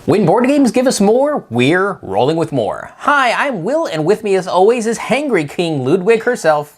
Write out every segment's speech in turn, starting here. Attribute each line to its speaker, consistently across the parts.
Speaker 1: When board games give us more, we're rolling with more. Hi, I'm Will, and with me as always is Hangry King Ludwig herself.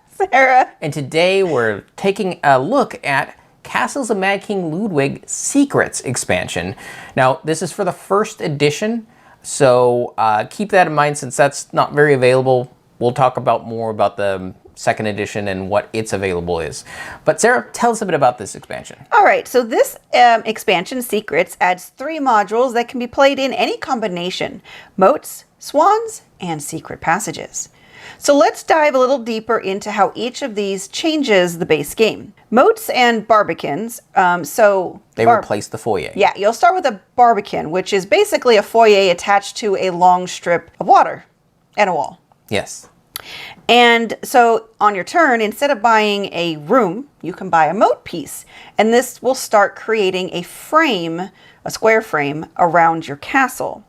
Speaker 2: Sarah.
Speaker 1: And today we're taking a look at Castles of Mad King Ludwig Secrets expansion. Now, this is for the first edition, so keep that in mind since that's not very available. We'll talk about more about the second edition and what its available is. But Sarah, tell us a bit about this expansion.
Speaker 2: All right, so this expansion, Secrets, adds 3 modules that can be played in any combination: moats, swans, and secret passages. So let's dive a little deeper into how each of these changes the base game. Moats and barbicans,
Speaker 1: They replace the foyer.
Speaker 2: Yeah, you'll start with a barbican, which is basically a foyer attached to a long strip of water and a wall.
Speaker 1: Yes.
Speaker 2: And so on your turn, instead of buying a room, you can buy a moat piece. And this will start creating a frame, a square frame, around your castle.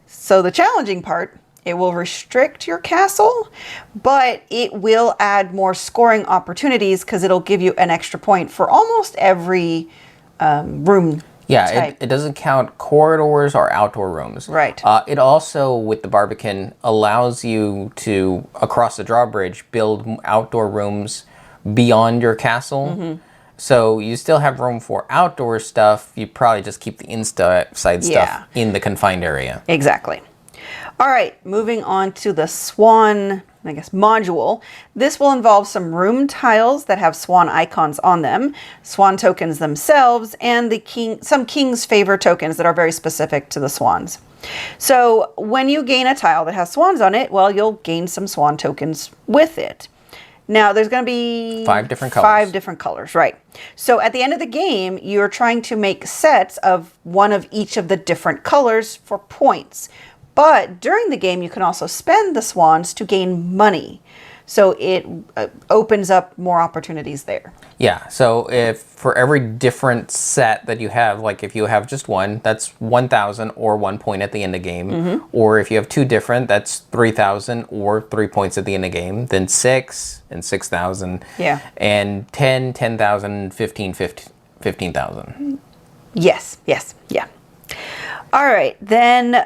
Speaker 2: So the challenging part, it will restrict your castle, but it will add more scoring opportunities because it'll give you an extra point for almost every room.
Speaker 1: Yeah, it doesn't count corridors or outdoor rooms.
Speaker 2: Right.
Speaker 1: It also, with the Barbican, allows you to, across the drawbridge, build outdoor rooms beyond your castle. Mm-hmm. So you still have room for outdoor stuff. You probably just keep the inside stuff in the confined area.
Speaker 2: Exactly. All right, moving on to the Swan, module. This will involve some room tiles that have swan icons on them, swan tokens themselves, and some King's Favor tokens that are very specific to the swans. So when you gain a tile that has swans on it, well, you'll gain some swan tokens with it. Now, there's going to be
Speaker 1: 5 different colors.
Speaker 2: 5 different colors, right. So at the end of the game, you're trying to make sets of one of each of the different colors for points. But during the game, you can also spend the swans to gain money. So it opens up more opportunities there. Yeah.
Speaker 1: So if for every different set that you have, like if you have just one, that's 1,000 or 1 point at the end of the game. Mm-hmm. Or if you have 2 different, that's 3,000 or 3 points at the end of the game. Then 6 and 6,000.
Speaker 2: Yeah.
Speaker 1: And 10, 10,000, 15,000.
Speaker 2: Yes. Yeah. All right, then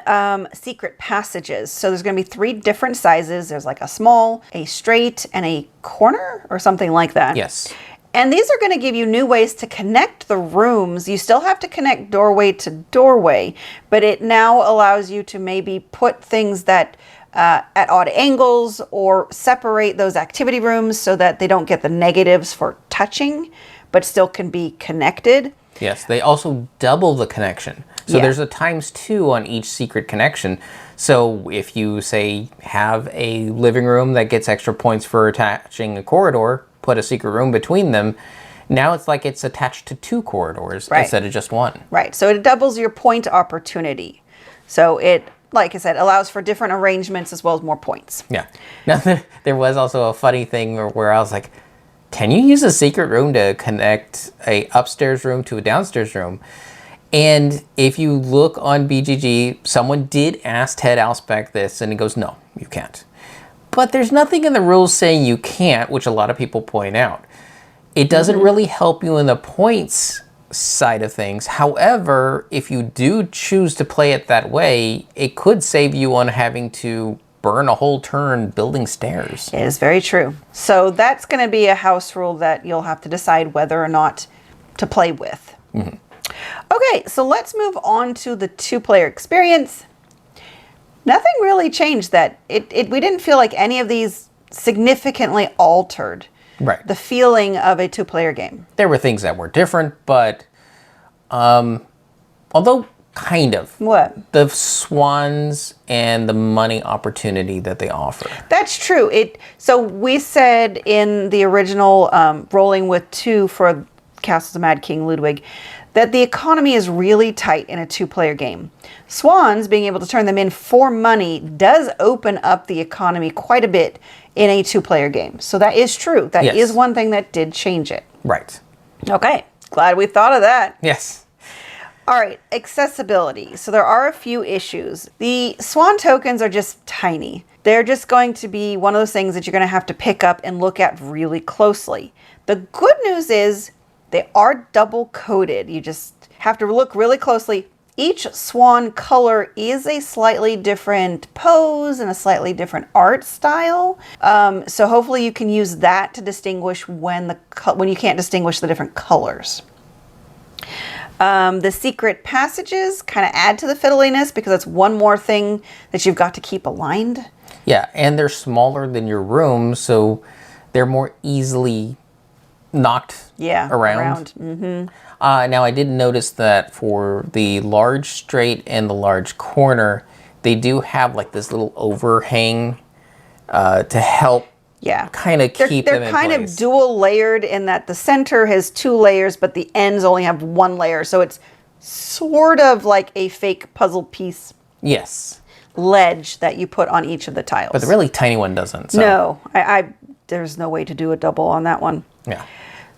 Speaker 2: secret passages. So there's going to be 3 different sizes. There's like a small, a straight, and a corner or something like that.
Speaker 1: Yes.
Speaker 2: And these are going to give you new ways to connect the rooms. You still have to connect doorway to doorway, but it now allows you to maybe put things that at odd angles or separate those activity rooms so that they don't get the negatives for touching, but still can be connected.
Speaker 1: Yes, they also double the connection. So there's a ×2 on each secret connection. So if you, say, have a living room that gets extra points for attaching a corridor, put a secret room between them, now it's like it's attached to 2 corridors instead of just 1.
Speaker 2: Right, so it doubles your point opportunity. So it, like I said, allows for different arrangements as well as more points.
Speaker 1: Yeah. Now, there was also a funny thing where I was like, can you use a secret room to connect a upstairs room to a downstairs room? And if you look on BGG, someone did ask Ted Alspec this, and he goes, no, you can't. But there's nothing in the rules saying you can't, which a lot of people point out. It doesn't really help you in the points side of things. However, if you do choose to play it that way, it could save you on having to burn a whole turn building stairs.
Speaker 2: It is very true. So that's going to be a house rule that you'll have to decide whether or not to play with. Mm-hmm. Okay, so let's move on to the 2-player experience. Nothing really changed that. We didn't feel like any of these significantly altered the feeling of a 2-player game.
Speaker 1: There were things that were different, but although kind of.
Speaker 2: What?
Speaker 1: The swans and the money opportunity that they offer.
Speaker 2: That's true. So we said in the original Rolling with 2 for Castles of Mad King Ludwig that the economy is really tight in a 2-player game. Swans, being able to turn them in for money, does open up the economy quite a bit in a 2-player game. So that is true. That is one thing that did change it.
Speaker 1: Right.
Speaker 2: Okay. Glad we thought of that.
Speaker 1: Yes.
Speaker 2: All right. Accessibility. So there are a few issues. The swan tokens are just tiny. They're just going to be one of those things that you're going to have to pick up and look at really closely. The good news is they are double coated. You just have to look really closely each swan color is a slightly different pose and a slightly different art style. So hopefully you can use that to distinguish when you can't distinguish the different colors. The secret passages kind of add to the fiddliness because it's one more thing that you've got to keep aligned.
Speaker 1: Yeah, and they're smaller than your room, so they're more easily knocked around.
Speaker 2: Mm-hmm.
Speaker 1: Now, I did notice that for the large straight and the large corner, they do have like this little overhang to help kind of keep them in place.
Speaker 2: They're kind of dual layered in that the center has 2 layers, but the ends only have 1 layer. So it's sort of like a fake puzzle piece.
Speaker 1: Yes.
Speaker 2: Ledge that you put on each of the tiles.
Speaker 1: But the really tiny one doesn't. So.
Speaker 2: No, there's no way to do a double on that one.
Speaker 1: Yeah.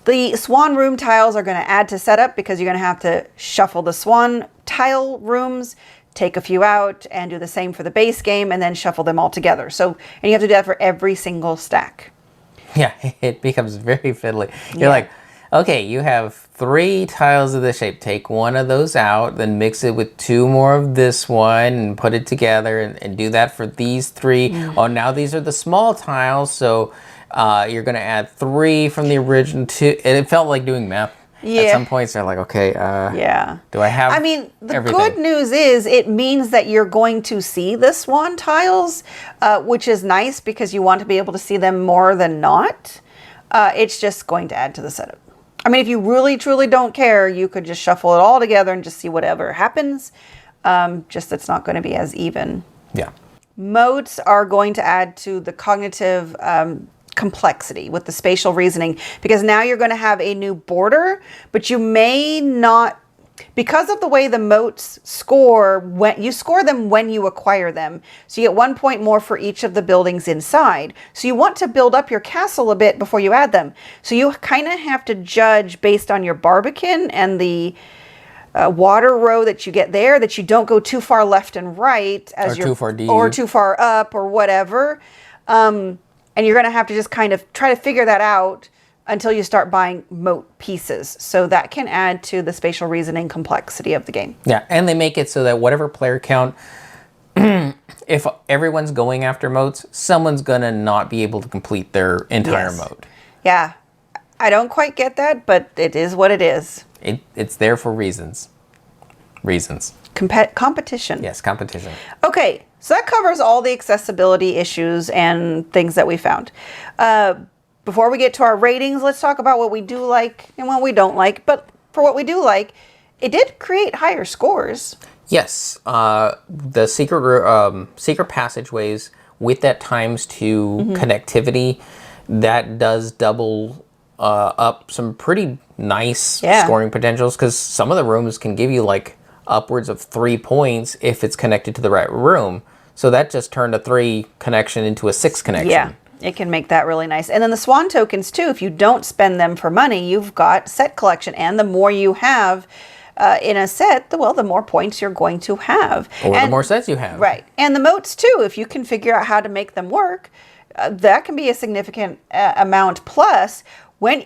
Speaker 2: The swan room tiles are going to add to setup because you're going to have to shuffle the swan tile rooms, take a few out, and do the same for the base game, and then shuffle them all together. And you have to do that for every single stack.
Speaker 1: Yeah, it becomes very fiddly. You're like, okay, you have 3 tiles of this shape. Take one of those out, then mix it with 2 more of this one, and put it together, and do that for these 3. Oh, now these are the small tiles, so you're going to add 3 from the original 2. And it felt like doing math.
Speaker 2: Yeah.
Speaker 1: At some points, they're like, okay, do I have
Speaker 2: the
Speaker 1: everything?
Speaker 2: Good news is it means that you're going to see the swan tiles, which is nice because you want to be able to see them more than not. It's just going to add to the setup. I mean, if you really, truly don't care, you could just shuffle it all together and just see whatever happens. Just it's not going to be as even.
Speaker 1: Yeah.
Speaker 2: Modes are going to add to the cognitive complexity with the spatial reasoning because now you're going to have a new border, but you may not, because of the way the moats score, when you score them when you acquire them. So you get 1 point more for each of the buildings inside. So you want to build up your castle a bit before you add them. So you kind of have to judge based on your barbican and the water row that you get there, that you don't go too far left and right as
Speaker 1: too far deep.
Speaker 2: or too far up or whatever. And you're going to have to just kind of try to figure that out until you start buying moat pieces. So that can add to the spatial reasoning complexity of the game.
Speaker 1: Yeah, and they make it so that whatever player count, if everyone's going after moats, someone's going to not be able to complete their entire moat.
Speaker 2: Yeah, I don't quite get that, but it is what it is.
Speaker 1: It's there for reasons.
Speaker 2: Competition.
Speaker 1: Yes, competition.
Speaker 2: Okay, so that covers all the accessibility issues and things that we found. Before we get to our ratings, let's talk about what we do like and what we don't like. But for what we do like, it did create higher scores.
Speaker 1: Yes, the secret passageways with that ×2 connectivity, that does double up some pretty nice scoring potentials because some of the rooms can give you like upwards of 3 points if it's connected to the right room. So that just turned a 3 connection into a 6 connection.
Speaker 2: Yeah, it can make that really nice. And then the swan tokens too, if you don't spend them for money, you've got set collection. And the more you have in a set, the more points you're going to have.
Speaker 1: Or the more sets you have.
Speaker 2: Right. And the moats too, if you can figure out how to make them work, that can be a significant amount. Plus,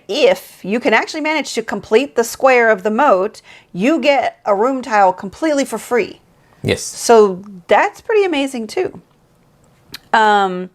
Speaker 2: if you can actually manage to complete the square of the moat, you get a room tile completely for free.
Speaker 1: Yes.
Speaker 2: So that's pretty amazing too. So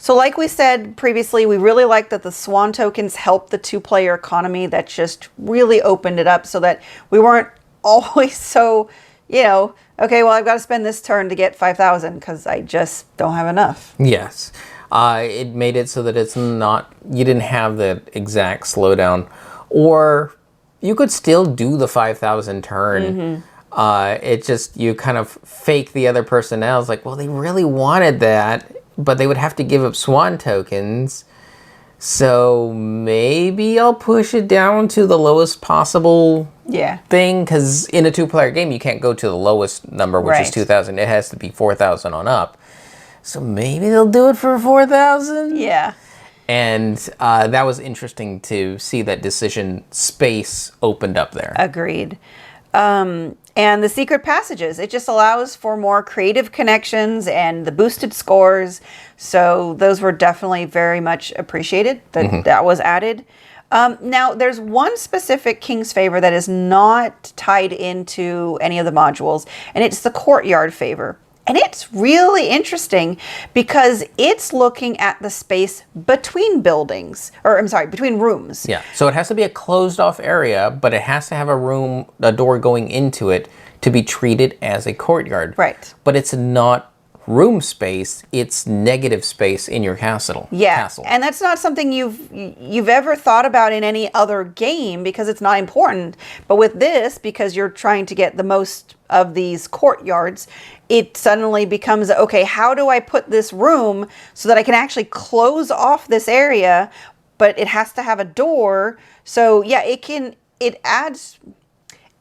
Speaker 2: like we said previously, we really like that the swan tokens help the 2-player economy. That just really opened it up so that we weren't always so, okay, well, I've got to spend this turn to get 5,000 because I just don't have enough.
Speaker 1: Yes. It made it so that you didn't have the exact slowdown, or you could still do the 5,000 turn. It just, you kind of fake the other person out. It's like, well, they really wanted that, but they would have to give up swan tokens. So maybe I'll push it down to the lowest possible thing, because in a 2-player game, you can't go to the lowest number, which is 2,000. It has to be 4,000 on up. So maybe they'll do it for 4,000?
Speaker 2: Yeah.
Speaker 1: And that was interesting to see that decision space opened up there.
Speaker 2: Agreed. And the secret passages, it just allows for more creative connections and the boosted scores. So those were definitely very much appreciated that that was added. Now, there's one specific King's Favor that is not tied into any of the modules, and it's the Courtyard Favor. And it's really interesting because it's looking at the space between buildings, or I'm sorry, between rooms.
Speaker 1: Yeah, so it has to be a closed off area, but it has to have a door going into it to be treated as a courtyard.
Speaker 2: Right.
Speaker 1: But it's not room space, it's negative space in your castle.
Speaker 2: Yeah, and that's not something you've ever thought about in any other game because it's not important. But with this, because you're trying to get the most of these courtyards, it suddenly becomes, okay, how do I put this room so that I can actually close off this area, but it has to have a door. So yeah, it adds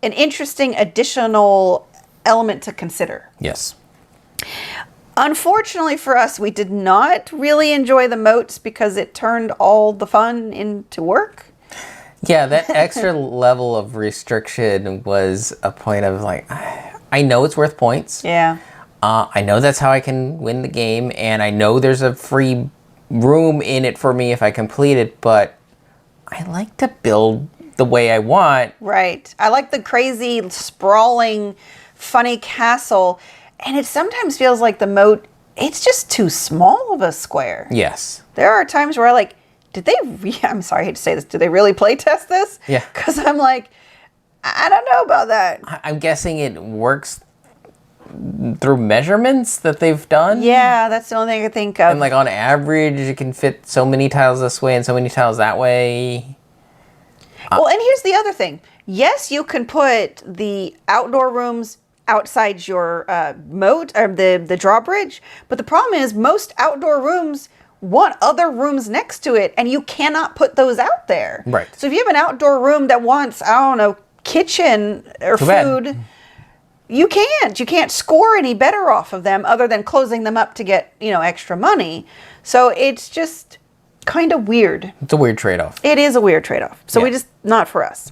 Speaker 2: an interesting additional element to consider.
Speaker 1: Yes.
Speaker 2: Unfortunately for us, we did not really enjoy the moats because it turned all the fun into work.
Speaker 1: Yeah, that extra level of restriction was a point of like, I know it's worth points.
Speaker 2: Yeah.
Speaker 1: I know that's how I can win the game, and I know there's a free room in it for me if I complete it, but I like to build the way I want.
Speaker 2: Right. I like the crazy, sprawling, funny castle. And it sometimes feels like the moat, it's just too small of a square.
Speaker 1: Yes.
Speaker 2: There are times where I I'm sorry, I hate to say this, did they really play test this?
Speaker 1: Yeah.
Speaker 2: Because I'm like, I don't know about that.
Speaker 1: I'm guessing it works through measurements that they've done.
Speaker 2: Yeah, that's the only thing I think of.
Speaker 1: And like on average, you can fit so many tiles this way and so many tiles that way.
Speaker 2: Well, and here's the other thing. Yes, you can put the outdoor rooms outside your moat or the drawbridge, but the problem is most outdoor rooms want other rooms next to it, and you cannot put those out there.
Speaker 1: Right.
Speaker 2: So if you have an outdoor room that wants, I don't know, kitchen or
Speaker 1: Too
Speaker 2: food,
Speaker 1: bad.
Speaker 2: you can't score any better off of them other than closing them up to get, extra money. So it's just kind of weird.
Speaker 1: It's a weird trade-off.
Speaker 2: It is a weird trade-off. So
Speaker 1: Yeah.
Speaker 2: not for us.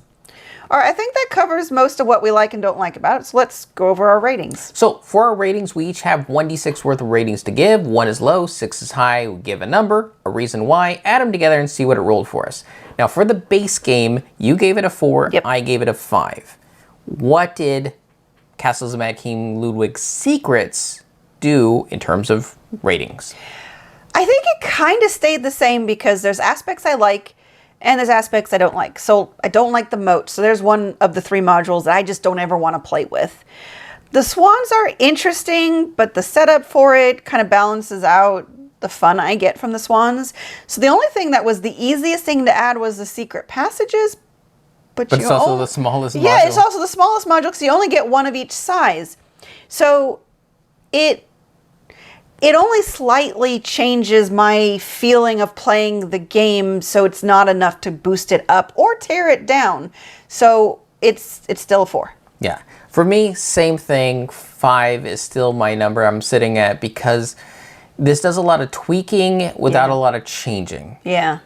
Speaker 2: All right, I think that covers most of what we like and don't like about it. So let's go over our ratings.
Speaker 1: So for our ratings, we each have 1d6 worth of ratings to give. 1 is low, 6 is high. We give a number, a reason why, add them together and see what it rolled for us. Now for the base game, you gave it a 4,
Speaker 2: Yep.
Speaker 1: I gave it a 5. What did Castles of Mad King Ludwig's Secrets do in terms of ratings?
Speaker 2: I think it kind of stayed the same because there's aspects I like and there's aspects I don't like. So I don't like the moat. So there's one of the 3 modules that I just don't ever want to play with. The swans are interesting, but the setup for it kind of balances out the fun I get from the swans. So the only thing that was the easiest thing to add was the secret passages. But
Speaker 1: it's also the smallest module.
Speaker 2: Yeah, it's also the smallest module because you only get one of each size. So it only slightly changes my feeling of playing the game, so it's not enough to boost it up or tear it down. So it's still a 4.
Speaker 1: Yeah. For me, same thing. 5 is still my number I'm sitting at because this does a lot of tweaking without a lot of changing.
Speaker 2: Yeah.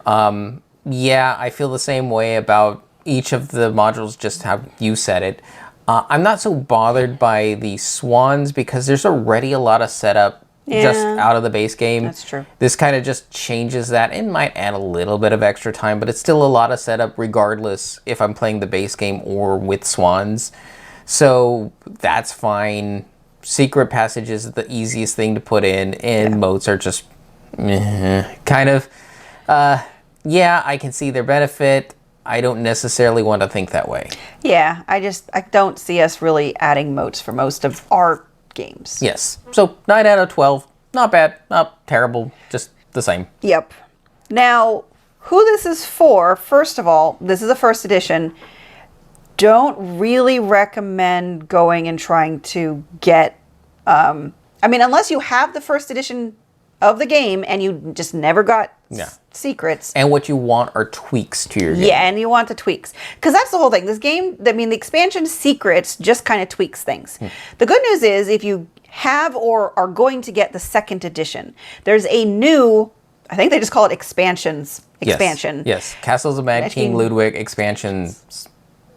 Speaker 1: Yeah, I feel the same way about each of the modules, just how you said it. I'm not so bothered by the swans because there's already a lot of setup just out of the base game.
Speaker 2: That's true.
Speaker 1: This kind of just changes that. It might add a little bit of extra time, but it's still a lot of setup regardless if I'm playing the base game or with swans. So that's fine. Secret passage is the easiest thing to put in, and moats are just kind of, yeah, I can see their benefit. I don't necessarily want to think that way.
Speaker 2: Yeah, I don't see us really adding moats for most of our games.
Speaker 1: Yes. So 9 out of 12. Not bad. Not terrible. Just the same.
Speaker 2: Yep. Now, who this is for, first of all, this is a first edition. Don't really recommend going and trying to get, unless you have the first edition of the game and you just never got secrets.
Speaker 1: And what you want are tweaks to your game.
Speaker 2: Yeah, and you want the tweaks. Because that's the whole thing. This game, the expansion secrets just kind of tweaks things. The good news is if you have or are going to get the second edition, there's a new, I think they just call it expansions. Expansion.
Speaker 1: Yes. Castles of Mad King Ludwig expansion.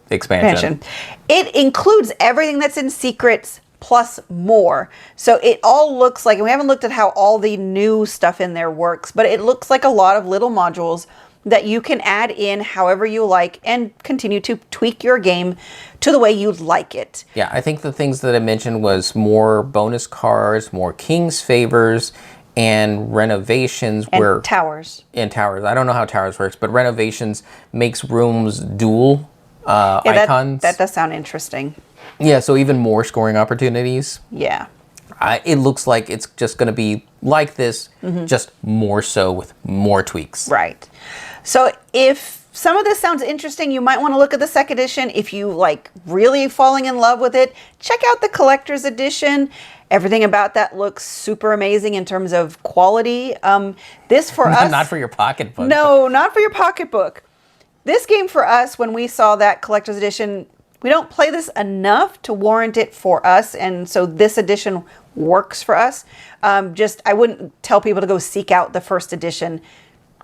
Speaker 2: It includes everything that's in secrets plus more. So it all looks like, and we haven't looked at how all the new stuff in there works, but it looks like a lot of little modules that you can add in however you like and continue to tweak your game to the way you'd like it.
Speaker 1: Yeah, I think the things that I mentioned was more bonus cards, more King's Favors, and renovations
Speaker 2: And towers.
Speaker 1: in towers. I don't know how towers works, but renovations makes rooms dual
Speaker 2: Yeah,
Speaker 1: icons.
Speaker 2: that does sound interesting.
Speaker 1: Yeah, so even more scoring opportunities.
Speaker 2: Yeah.
Speaker 1: It looks like it's just going to be like this, just more so with more tweaks.
Speaker 2: Right. So if some of this sounds interesting, you might want to look at the second edition. If you like really falling in love with it, check out the collector's edition. Everything about that looks super amazing in terms of quality. This for us...
Speaker 1: Not for your pocketbook.
Speaker 2: No, not for your pocketbook. This game for us, when we saw that collector's edition, we don't play this enough to warrant it for us. And so this edition works for us. I wouldn't tell people to go seek out the first edition.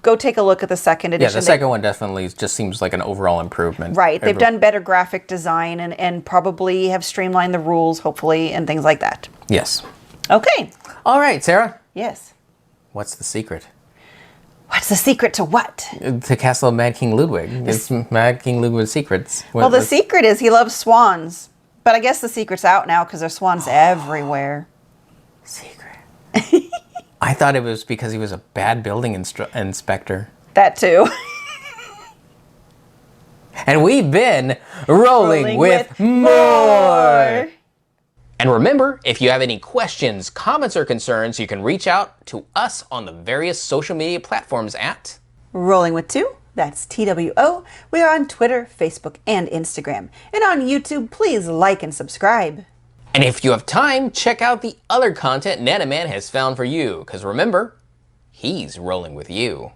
Speaker 2: Go take a look at the second edition.
Speaker 1: Yeah, the second one definitely just seems like an overall improvement.
Speaker 2: Right. They've done better graphic design and probably have streamlined the rules, hopefully, and things like that.
Speaker 1: Yes.
Speaker 2: Okay.
Speaker 1: All right, Sarah.
Speaker 2: Yes.
Speaker 1: What's the secret?
Speaker 2: What's the secret to what?
Speaker 1: To Castle of Mad King Ludwig. It's Mad King Ludwig's secrets.
Speaker 2: Well, the secret is he loves swans. But I guess the secret's out now because there's swans everywhere.
Speaker 1: Secret. I thought it was because he was a bad building inspector.
Speaker 2: That too.
Speaker 1: And we've been rolling with more. And remember, if you have any questions, comments, or concerns, you can reach out to us on the various social media platforms at
Speaker 2: Rolling with Two. That's TWO. We are on Twitter, Facebook, and Instagram. And on YouTube, please like and subscribe.
Speaker 1: And if you have time, check out the other content Nanaman has found for you, because remember, he's rolling with you.